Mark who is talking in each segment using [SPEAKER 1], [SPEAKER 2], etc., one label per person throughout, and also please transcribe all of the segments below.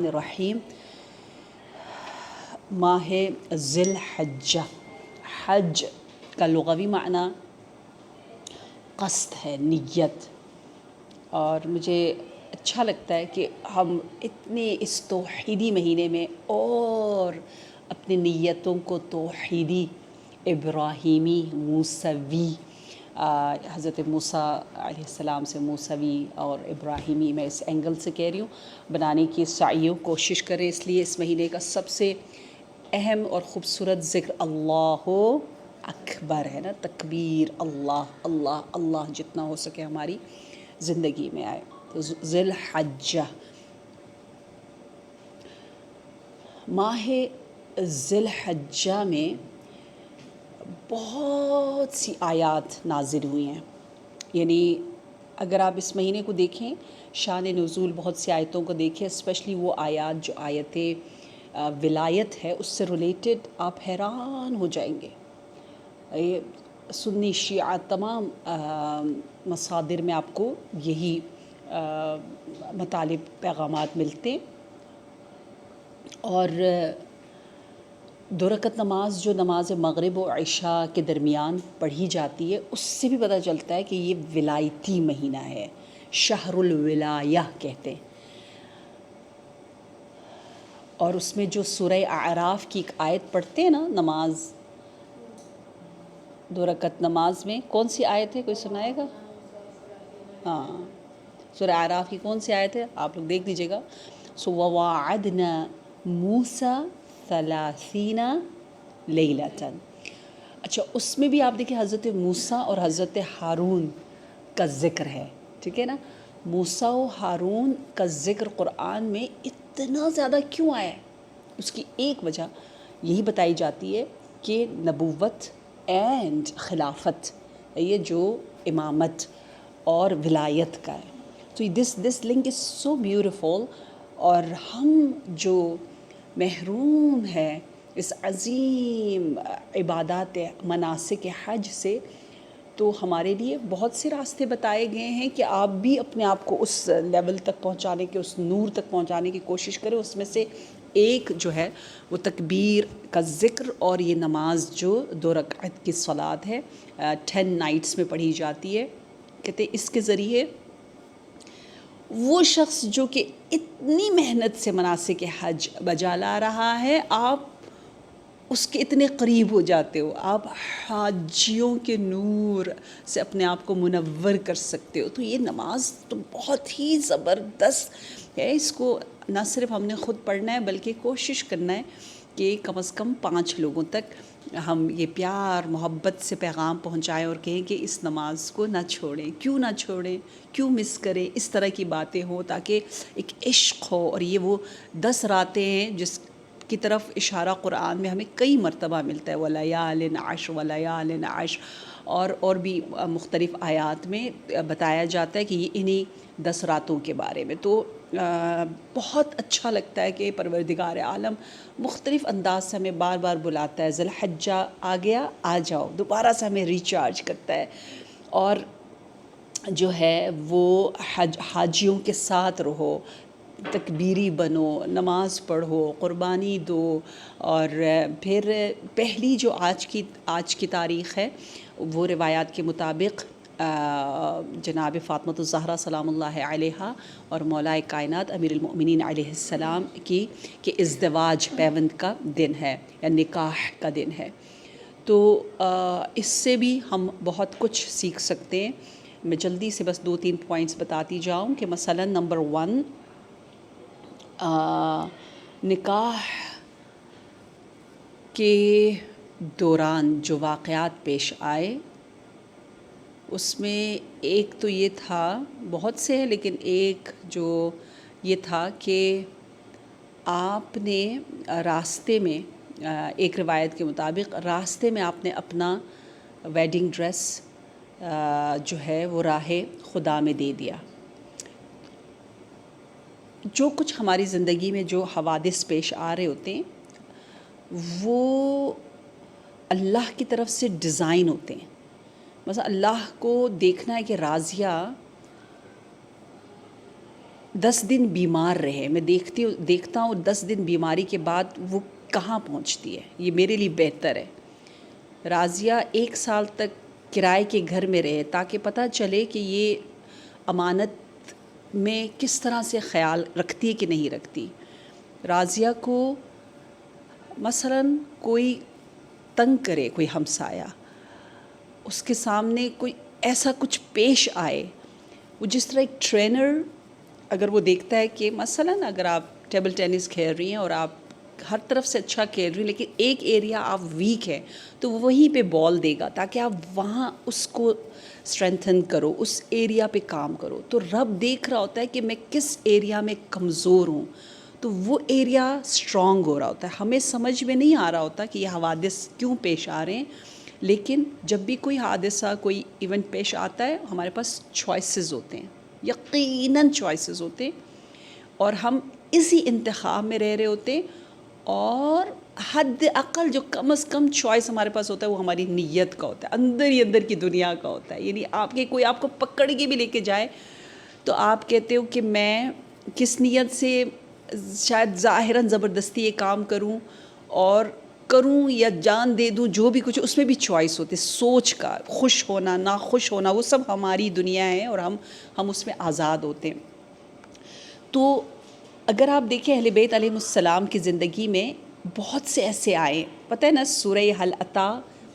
[SPEAKER 1] الرحیم ماہ ذی الحجہ، حج کا لغوی معنی قصد ہے، نیت۔ اور مجھے اچھا لگتا ہے کہ ہم اتنے اس توحیدی مہینے میں اور اپنی نیتوں کو توحیدی، ابراہیمی، موسوی، حضرت موسیٰ علیہ السلام سے موسوی اور ابراہیمی، میں اس اینگل سے کہہ رہی ہوں، بنانے کی سعیوں کوشش کریں۔ اس لیے اس مہینے کا سب سے اہم اور خوبصورت ذکر اللہ اکبر ہے نا، تکبیر، اللہ اللہ اللہ جتنا ہو سکے ہماری زندگی میں آئے۔ تو ذی الحجہ، ماہ ذی الحجہ میں بہت سی آیات نازل ہوئی ہیں۔ یعنی اگر آپ اس مہینے کو دیکھیں، شان نزول بہت سی آیتوں کو دیکھیں، اسپیشلی وہ آیات جو آیت ولایت ہے، اس سے ریلیٹڈ آپ حیران ہو جائیں گے۔ یہ سنی شیعہ تمام مصادر میں آپ کو یہی مطالب، پیغامات ملتے ہیں۔ اور 2 رکعت نماز جو نماز مغرب و عشاء کے درمیان پڑھی جاتی ہے، اس سے بھی پتہ چلتا ہے کہ یہ ولایتی مہینہ ہے، شہر الولایہ کہتے ہیں۔ اور اس میں جو سورہ اعراف کی ایک آیت پڑھتے ہیں نا، نماز 2 رکعت نماز میں، کون سی آیت ہے؟ کوئی سنائے گا؟ ہاں، سورہ اعراف کی کون سی آیت ہے؟ آپ لوگ دیکھ لیجیے گا۔ سو وَوَاعَدْنَا مُوسَىٰ 30 لیلۃً۔ اچھا، اس میں بھی آپ دیکھیں حضرت موسیٰ اور حضرت ہارون کا ذکر ہے، ٹھیک ہے نا؟ موسیٰ و ہارون کا ذکر قرآن میں اتنا زیادہ کیوں آیا ہے؟ اس کی ایک وجہ یہی بتائی جاتی ہے کہ نبوت اینڈ خلافت، یہ جو امامت اور ولایت کا ہے، تو this link is so beautiful. اور ہم جو محروم ہیں اس عظیم عبادات مناسک حج سے، تو ہمارے لیے بہت سے راستے بتائے گئے ہیں کہ آپ بھی اپنے آپ کو اس لیول تک پہنچانے کے، اس نور تک پہنچانے کی کوشش کریں۔ اس میں سے ایک جو ہے وہ تکبیر کا ذکر، اور یہ نماز جو 2 رکعت کی صلاۃ ہے، 10 نائٹس میں پڑھی جاتی ہے۔ کہتے ہیں اس کے ذریعے وہ شخص جو کہ اتنی محنت سے مناسک حج بجا لا رہا ہے، آپ اس کے اتنے قریب ہو جاتے ہو، آپ حاجیوں کے نور سے اپنے آپ کو منور کر سکتے ہو۔ تو یہ نماز تو بہت ہی زبردست ہے۔ اس کو نہ صرف ہم نے خود پڑھنا ہے، بلکہ کوشش کرنا ہے کہ کم از کم 5 لوگوں تک ہم یہ پیار محبت سے پیغام پہنچائیں اور کہیں کہ اس نماز کو نہ چھوڑیں، کیوں نہ چھوڑیں، کیوں مس کریں، اس طرح کی باتیں ہوں، تاکہ ایک عشق ہو۔ اور یہ وہ 10 راتیں ہیں جس کی طرف اشارہ قرآن میں ہمیں کئی مرتبہ ملتا ہے، وَلَيَالٍ عَشْرٍ وَلَيَالٍ عَشْرٍ، اور بھی مختلف آیات میں بتایا جاتا ہے کہ یہ انہی 10 راتوں کے بارے میں۔ تو بہت اچھا لگتا ہے کہ پروردگار عالم مختلف انداز سے ہمیں بار بار بلاتا ہے، ذی الحجہ آ گیا، آ جاؤ، دوبارہ سے ہمیں ریچارج کرتا ہے۔ اور جو ہے وہ حاجیوں کے ساتھ رہو، تکبیری بنو، نماز پڑھو، قربانی دو۔ اور پھر پہلی جو آج کی تاریخ ہے، وہ روایات کے مطابق جناب فاطمۃ الزہرا سلام اللہ علیہا اور مولائے کائنات امیر المؤمنین علیہ السلام کی کہ ازدواج، پیوند کا دن ہے، یا نکاح کا دن ہے۔ تو اس سے بھی ہم بہت کچھ سیکھ سکتے ہیں۔ میں جلدی سے بس 2-3 پوائنٹس بتاتی جاؤں کہ مثلا نمبر 1، نکاح کے دوران جو واقعات پیش آئے، اس میں ایک تو یہ تھا، بہت سے ہیں لیکن ایک جو یہ تھا کہ آپ نے راستے میں، ایک روایت کے مطابق راستے میں آپ نے اپنا ویڈنگ ڈریس جو ہے وہ راہ خدا میں دے دیا۔ جو کچھ ہماری زندگی میں جو حوادث پیش آ رہے ہوتے ہیں، وہ اللہ کی طرف سے ڈیزائن ہوتے ہیں۔ مثلا اللہ کو دیکھنا ہے کہ راضیہ 10 دن بیمار رہے، میں دیکھتا ہوں 10 دن بیماری کے بعد وہ کہاں پہنچتی ہے، یہ میرے لیے بہتر ہے۔ راضیہ 1 سال تک کرائے کے گھر میں رہے تاکہ پتہ چلے کہ یہ امانت میں کس طرح سے خیال رکھتی ہے کہ نہیں رکھتی۔ راضیہ کو مثلاً کوئی تنگ کرے، کوئی ہمسایہ، اس کے سامنے کوئی ایسا کچھ پیش آئے، وہ جس طرح ایک ٹرینر اگر وہ دیکھتا ہے کہ مثلاً اگر آپ ٹیبل ٹینس کھیل رہی ہیں اور آپ ہر طرف سے اچھا کھیل رہی ہیں لیکن ایک ایریا آپ ویک ہے تو وہ وہیں پہ بال دے گا تاکہ آپ وہاں اس کو اسٹرینتھن کرو، اس ایریا پہ کام کرو۔ تو رب دیکھ رہا ہوتا ہے کہ میں کس ایریا میں کمزور ہوں، تو وہ ایریا اسٹرانگ ہو رہا ہوتا ہے۔ ہمیں سمجھ میں نہیں آ رہا ہوتا کہ یہ حوادث کیوں پیش آ رہے ہیں، لیکن جب بھی کوئی حادثہ، کوئی ایونٹ پیش آتا ہے، ہمارے پاس چوائسیز ہوتے ہیں، یقیناً چوائسیز ہوتے ہیں، اور ہم اسی انتخاب میں رہ رہے ہوتے ہیں، اور حد اقل جو کم از کم چوائس ہمارے پاس ہوتا ہے وہ ہماری نیت کا ہوتا ہے، اندر ہی اندر کی دنیا کا ہوتا ہے۔ یعنی کوئی آپ کو پکڑ کے بھی لے کے جائے تو آپ کہتے ہو کہ میں کس نیت سے شاید ظاہراً زبردستی یہ کام کروں اور کروں یا جان دے دوں، جو بھی کچھ اس میں بھی چوائس ہوتی ہے، سوچ کا، خوش ہونا، ناخوش ہونا، وہ سب ہماری دنیا ہے اور ہم اس میں آزاد ہوتے ہیں۔ تو اگر آپ دیکھیں اہل بیت علیہ السلام کی زندگی میں بہت سے ایسے آئے، پتہ ہے نا، سورہ حل عطا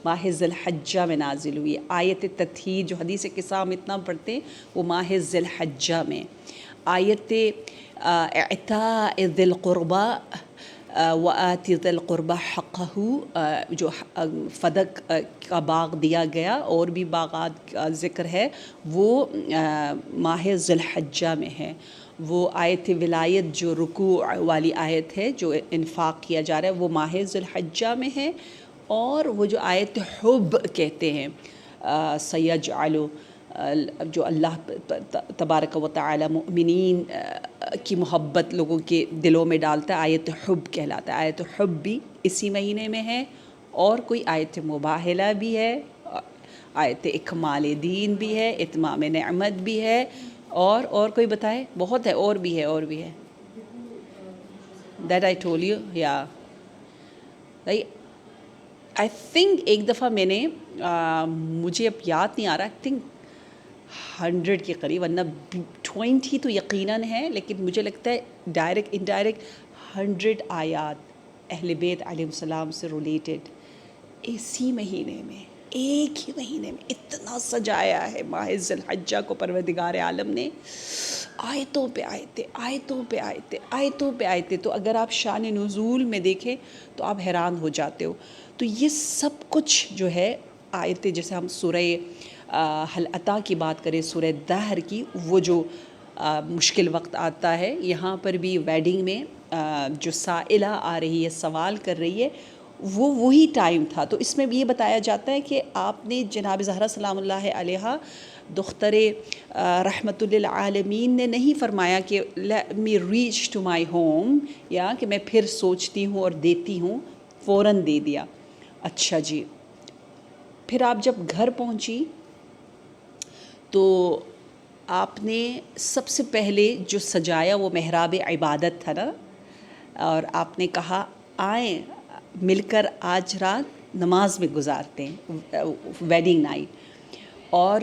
[SPEAKER 1] ماہ ذی الحجہ میں نازل ہوئی، آیت تطہیر جو حدیث قصہ ہم اتنا پڑھتے ہیں وہ ماہ ذی الحجہ میں، آیت اعطاء ذی القربى وآت ذی القربى حقہ، جو فدق کا باغ دیا گیا، اور بھی باغات کا ذکر ہے، وہ ماہ ذی الحجہ میں ہے۔ وہ آیت ولایت جو رکوع والی آیت ہے، جو انفاق کیا جا رہا ہے، وہ ماہ ذی الحجہ میں ہے، اور وہ جو آیت حب کہتے ہیں، سیجعل، جو اللہ تبارک و تعالی مؤمنین کی محبت لوگوں کے دلوں میں ڈالتا ہے، آیت حب کہلاتا ہے۔ آیت حب بھی اسی مہینے میں ہے، اور کوئی آیت مباہلہ بھی ہے، آیت اکمال دین بھی ہے، اتمام نعمت بھی ہے، اور کوئی بتائے، بہت ہے، اور بھی ہے دیٹ آئی ٹول یو، یا آئی تھنک ایک دفعہ میں نے مجھے اب یاد نہیں آ رہا، آئی تھنک 100 کے قریب، ورنہ 20 تو یقیناً ہے، لیکن مجھے لگتا ہے ڈائریکٹ انڈائریکٹ 100 آیات اہل بیت علیہ السلام سے ریلیٹڈ اسی مہینے میں، ایک ہی مہینے میں اتنا سجایا ہے ماہ ذی الحجہ کو پروردگار عالم نے، آیتوں پہ آیتیں، آیتوں پہ آیتیں، آیتوں پہ آیتیں۔ تو اگر آپ شان نزول میں دیکھیں تو آپ حیران ہو جاتے ہو۔ تو یہ سب کچھ جو ہے آیتیں، جیسے ہم سورہ حل عطا کی بات کریں، سورہ دہر کی، وہ جو مشکل وقت آتا ہے، یہاں پر بھی ویڈنگ میں جو سائلہ آ رہی ہے، سوال کر رہی ہے، وہ وہی ٹائم تھا۔ تو اس میں بھی یہ بتایا جاتا ہے کہ آپ نے جناب زہرا سلام اللہ علیہا دختر رحمت للعالمین نے نہیں فرمایا کہ let me reach to my home، یا کہ میں پھر سوچتی ہوں اور دیتی ہوں، فوراً دے دیا۔ اچھا جی، پھر آپ جب گھر پہنچی تو آپ نے سب سے پہلے جو سجایا وہ محراب عبادت تھا نا، اور آپ نے کہا آئیں مل کر آج رات نماز میں گزارتے ہیں، ویڈنگ نائٹ۔ اور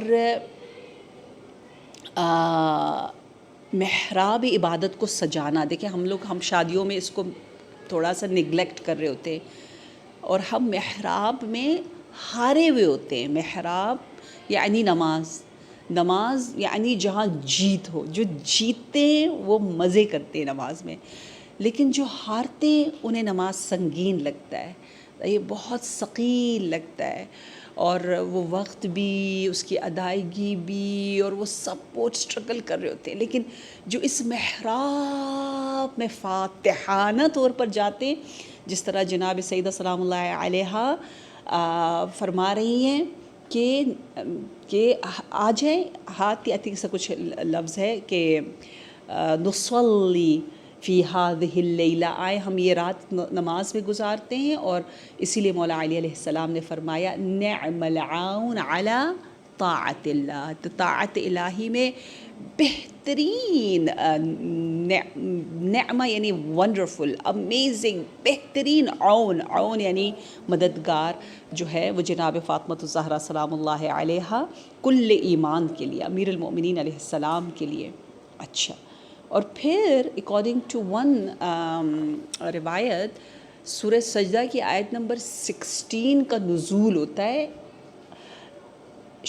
[SPEAKER 1] محراب عبادت کو سجانا، دیکھیں ہم شادیوں میں اس کو تھوڑا سا نگلیکٹ کر رہے ہوتے ہیں، اور ہم محراب میں ہارے ہوئے ہوتے ہیں۔ محراب یعنی نماز یعنی جہاں جیت ہو، جو جیتتے ہیں وہ مزے کرتے ہیں نماز میں، لیکن جو ہارتے ہیں انہیں نماز سنگین لگتا ہے، یہ بہت ثقیل لگتا ہے، اور وہ وقت بھی، اس کی ادائیگی بھی، اور وہ سب بہت اسٹرگل کر رہے ہوتے ہیں۔ لیکن جو اس محراب میں فاتحانہ طور پر جاتے ہیں، جس طرح جناب سیدہ سلام اللہ علیہا فرما رہی ہیں کہ آ جائیں، ہاتھ آتی سے کچھ لفظ ہے کہ نصلی فی ہذہ اللیلہ، آئے ہم یہ رات نماز میں گزارتے ہیں، اور اسی لیے مولا علی علیہ السلام نے فرمایا نعم العون علی طاعت اللہ، تو طاعت الہی میں بہترین نعمہ یعنی ونڈرفل امیزنگ بہترین عون یعنی مددگار جو ہے وہ جناب فاطمہ الزہرا سلام اللہ علیہا کل ایمان کے لیے، امیر المؤمنین علیہ السلام کے لیے. اچھا، اور پھر اکارڈنگ ٹو ون روایت سورہ سجدہ کی آیت نمبر 16 کا نزول ہوتا ہے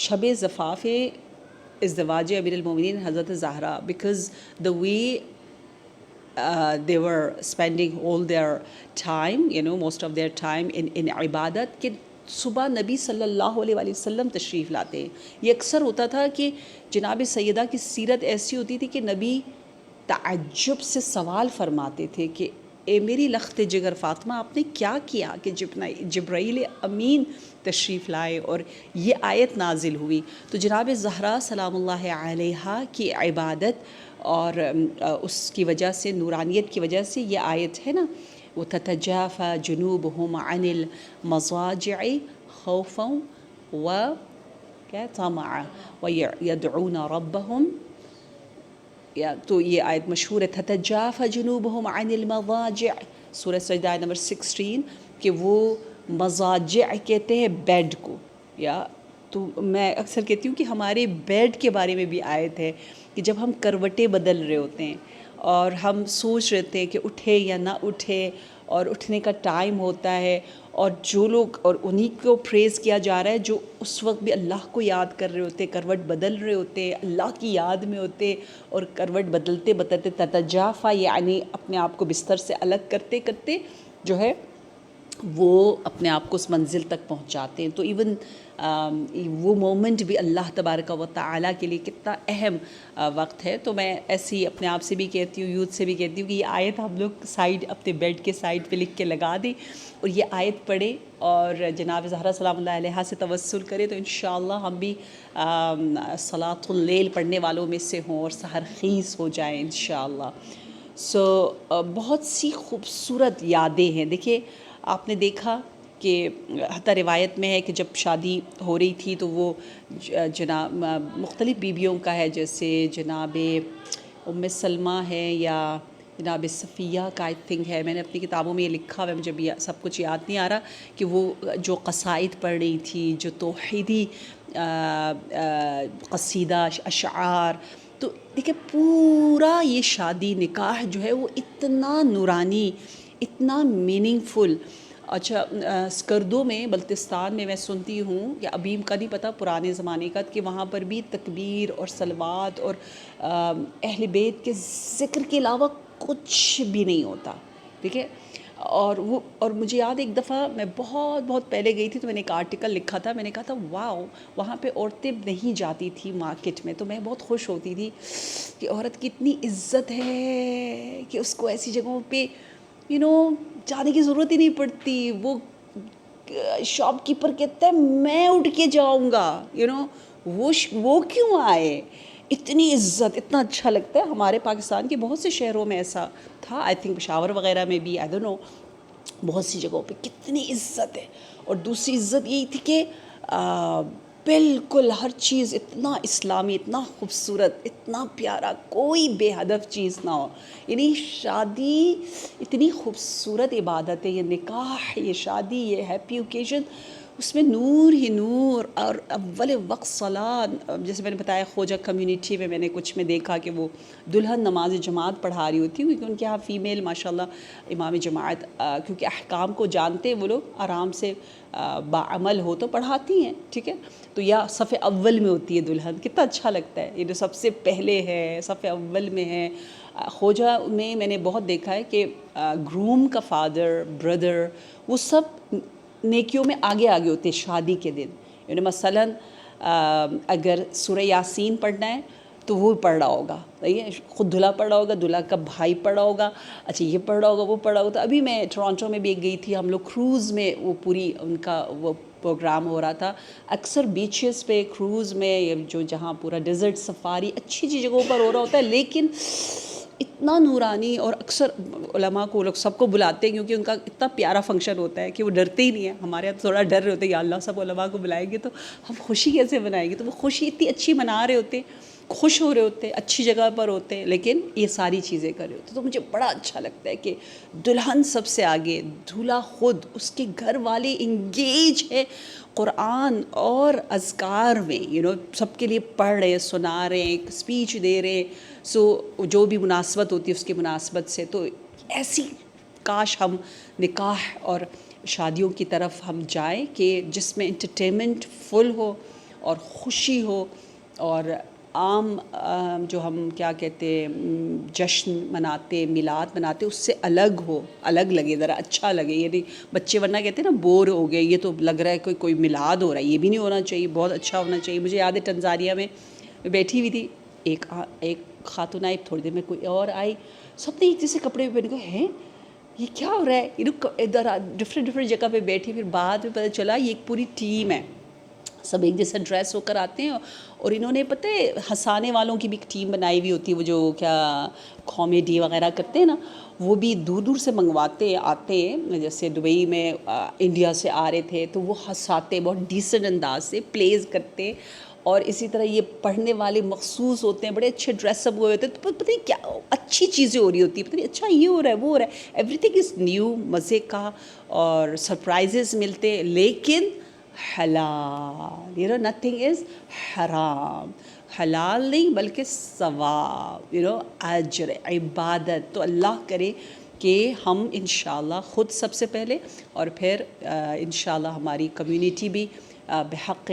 [SPEAKER 1] شب زفاف ازدواج امیر المومنین حضرت Zahra, because the way they were spending all their time, most of their time in عبادت، کہ صبح نبی صلی اللہ علیہ وآلہ وسلم تشریف لاتے ہیں. یہ اکثر ہوتا تھا کہ جناب سیدہ کی سیرت ایسی ہوتی تھی کہ نبی تعجب سے سوال فرماتے تھے کہ اے میری لخت جگر فاطمہ، آپ نے کیا کیا کہ جبرائیل امین تشریف لائے اور یہ آیت نازل ہوئی. تو جناب زہرا سلام اللہ علیہا کی عبادت اور اس کی وجہ سے، نورانیت کی وجہ سے یہ آیت ہے نا، وہ تتجافى جنوبهم عن المضاجع خوفا و طمعا ويدعون ربهم، تو یہ آیت مشہور ہے تتجافى جنوبهم عن المضاجع، سورہ سجدہ آیت نمبر 16، کہ وہ مضاجع کہتے ہیں بیڈ کو. یا تو میں اکثر کہتی ہوں کہ ہمارے بیڈ کے بارے میں بھی آیت ہے کہ جب ہم کروٹیں بدل رہے ہوتے ہیں اور ہم سوچ رہتے ہیں کہ اٹھے یا نہ اٹھے، اور اٹھنے کا ٹائم ہوتا ہے، اور جو لوگ، اور انہی کو پریز کیا جا رہا ہے جو اس وقت بھی اللہ کو یاد کر رہے ہوتے، کروٹ بدل رہے ہوتے، اللہ کی یاد میں ہوتے، اور کروٹ بدلتے بدلتے تتجافا یعنی اپنے آپ کو بستر سے الگ کرتے کرتے جو ہے وہ اپنے آپ کو اس منزل تک پہنچاتے ہیں. تو ایون وہ مومنٹ بھی اللہ تبارک و تعالیٰ کے لیے کتنا اہم وقت ہے. تو میں ایسی اپنے آپ سے بھی کہتی ہوں، یوتھ سے بھی کہتی ہوں کہ یہ آیت ہم لوگ سائیڈ، اپنے بیڈ کے سائیڈ پہ لکھ کے لگا دیں اور یہ آیت پڑھیں اور جناب زہرا سلام اللہ علیہا سے توسل کریں، تو انشاءاللہ ہم بھی صلاۃ اللیل پڑھنے والوں میں سے ہوں اور سحر خیز ہو جائیں انشاءاللہ. بہت سی خوبصورت یادیں ہیں. دیکھیے آپ نے دیکھا کہ حتیٰ روایت میں ہے کہ جب شادی ہو رہی تھی تو وہ جناب مختلف بیویوں کا ہے، جیسے جناب ام سلمہ ہے یا جناب صفیہ کا آئی تھنک ہے، میں نے اپنی کتابوں میں یہ لکھا ہوا ہے، مجھے بھی سب کچھ یاد نہیں آ رہا، کہ وہ جو قصائد پڑھ رہی تھی، جو توحیدی قصیدہ اشعار. تو دیکھیں پورا یہ شادی نکاح جو ہے وہ اتنا نورانی، اتنا میننگ فل. اچھا اسکردو میں بلتستان میں سنتی ہوں کہ ابھی کا نہیں پتہ، پرانے زمانے کا، کہ وہاں پر بھی تکبیر اور صلوات اور اہل بیت کے ذکر کے علاوہ کچھ بھی نہیں ہوتا. ٹھیک ہے، اور مجھے یاد ایک دفعہ میں بہت پہلے گئی تھی تو میں نے ایک آرٹیکل لکھا تھا، میں نے کہا تھا واو وہاں پہ عورتیں نہیں جاتی تھی مارکیٹ میں، تو میں بہت خوش ہوتی تھی کہ عورت کی اتنی عزت ہے کہ اس کو ایسی جگہوں پہ جانے کی ضرورت ہی نہیں پڑتی. وہ شاپ کیپر کہتا ہے میں اٹھ کے جاؤں گا، وہ کیوں آئے. اتنی عزت، اتنا اچھا لگتا ہے. ہمارے پاکستان کے بہت سے شہروں میں ایسا تھا، آئی تھنک پشاور وغیرہ میں بھی، آئی ڈونٹ نو، بہت سی جگہوں پہ کتنی عزت ہے. اور دوسری عزت یہی تھی کہ بالکل ہر چیز اتنا اسلامی، اتنا خوبصورت، اتنا پیارا، کوئی بے ہدف چیز نہ ہو. یعنی شادی اتنی خوبصورت عبادت ہے، یہ نکاح، یہ شادی، یہ ہیپی اوکیزن، اس میں نور ہی نور. اور اول وقت صلاۃ، جیسے میں نے بتایا خوجہ کمیونٹی میں نے کچھ میں دیکھا کہ وہ دلہن نماز جماعت پڑھا رہی ہوتی، کیونکہ ان کے یہاں فیمیل ماشاءاللہ امام جماعت، کیونکہ احکام کو جانتے ہیں وہ لوگ، آرام سے باعمل ہو تو پڑھاتی ہیں. ٹھیک ہے، تو یا صف اول میں ہوتی ہے دلہن، کتنا اچھا لگتا ہے، یہ جو سب سے پہلے ہے، صف اول میں ہے. خوجہ میں نے بہت دیکھا ہے کہ گروم کا فادر، بردر، وہ سب نیکیوں میں آگے ہوتے ہیں شادی کے دن. مثلاً اگر سورہ یاسین پڑھنا ہے تو وہ پڑھ رہا ہوگا، صحیح ہے، خود دلہا پڑھ رہا ہوگا، دلہا کا بھائی پڑھ رہا ہوگا، اچھا یہ پڑھ رہا ہوگا، وہ پڑھ رہا ہوگا. تو ابھی میں ٹورانٹو میں بھی ایک گئی تھی، ہم لوگ کروز میں، وہ پوری ان کا وہ پروگرام ہو رہا تھا. اکثر بیچز پہ، کروز میں، جو جہاں پورا ڈیزرٹ سفاری اچھی جگہوں پر ہو رہا ہوتا ہے، لیکن اتنا نورانی. اور اکثر علماء کو لوگ سب کو بلاتے ہیں کیونکہ ان کا اتنا پیارا فنکشن ہوتا ہے کہ وہ ڈرتے ہی نہیں ہیں. ہمارے یہاں تھوڑا ڈر رہے ہوتے ہیں، یا اللہ سب علماء کو بلائیں گے تو ہم خوشی کیسے منائیں گے، تو وہ خوشی اتنی اچھی منا رہے ہوتے ہیں. خوش ہو رہے ہوتے ہیں، اچھی جگہ پر ہوتے ہیں، لیکن یہ ساری چیزیں کر رہے ہوتے. تو مجھے بڑا اچھا لگتا ہے کہ دلہن سب سے آگے، دولہا خود، اس کے گھر والے انگیج ہے قرآن اور اذکار میں، سب کے لیے پڑھ رہے، سنا رہے، ایک اسپیچ دے رہے. سو جو بھی مناسبت ہوتی ہے اس کی مناسبت سے. تو ایسی کاش ہم نکاح اور شادیوں کی طرف ہم جائیں کہ جس میں انٹرٹینمنٹ فل ہو اور خوشی ہو، اور عام جو ہم کیا کہتے جشن مناتے، میلاد مناتے، اس سے الگ ہو، الگ لگے، ذرا اچھا لگے. یعنی بچے ورنہ کہتے ہیں نا بور ہو گئے، یہ تو لگ رہا ہے کوئی میلاد ہو رہا ہے. یہ بھی نہیں ہونا چاہیے، بہت اچھا ہونا چاہیے. مجھے یاد ہے ٹنزانیہ میں بیٹھی ہوئی تھی، ایک خاتون آئی، تھوڑی دیر میں کوئی اور آئی، سب نے ایک جیسے کپڑے پہن کے، ہیں یہ کیا ہو رہا ہے؟ ادھر ڈفرینٹ جگہ پہ بیٹھی. پھر بعد میں پتہ چلا یہ ایک پوری ٹیم ہے، سب ایک جیسا ڈریس ہو کر آتے ہیں. اور انہوں نے پتہ ہے ہنسانے والوں کی بھی ایک ٹیم بنائی ہوئی ہوتی ہے، وہ جو کیا کامیڈی وغیرہ کرتے ہیں نا، وہ بھی دور دور سے منگواتے آتے ہیں. جیسے دبئی میں انڈیا سے آ رہے تھے تو وہ ہنساتے، بہت ڈیسنٹ انداز سے پلیز کرتے. اور اسی طرح یہ پڑھنے والے مخصوص ہوتے ہیں، بڑے اچھے ڈریس اپ ہوئے ہوتے ہیں. تو پتہ نہیں کیا اچھی چیزیں ہو رہی ہوتی ہیں، پتہ نہیں اچھا یہ ہو رہا ہے، وہ ہو رہا ہے. ایوری تھنگ از نیو، مزے کا، اور سرپرائزز ملتے. لیکن حلال، نتھنگ از حرام. حلال نہیں بلکہ ثواب، اجر، عبادت. تو اللہ کرے کہ ہم انشاءاللہ خود سب سے پہلے، اور پھر انشاءاللہ ہماری کمیونٹی بھی بحق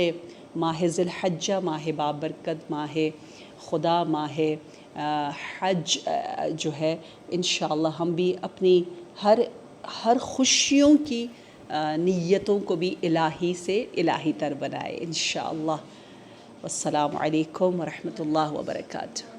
[SPEAKER 1] ماہ ذی الحجہ، ماہ بابرکت، ماہ خدا، ماہ حج جو ہے، انشاءاللہ ہم بھی اپنی ہر خوشیوں کی نیتوں کو بھی الہی سے الہی تر بنائے انشاءاللہ. والسلام علیکم ورحمۃ اللہ وبرکاتہ.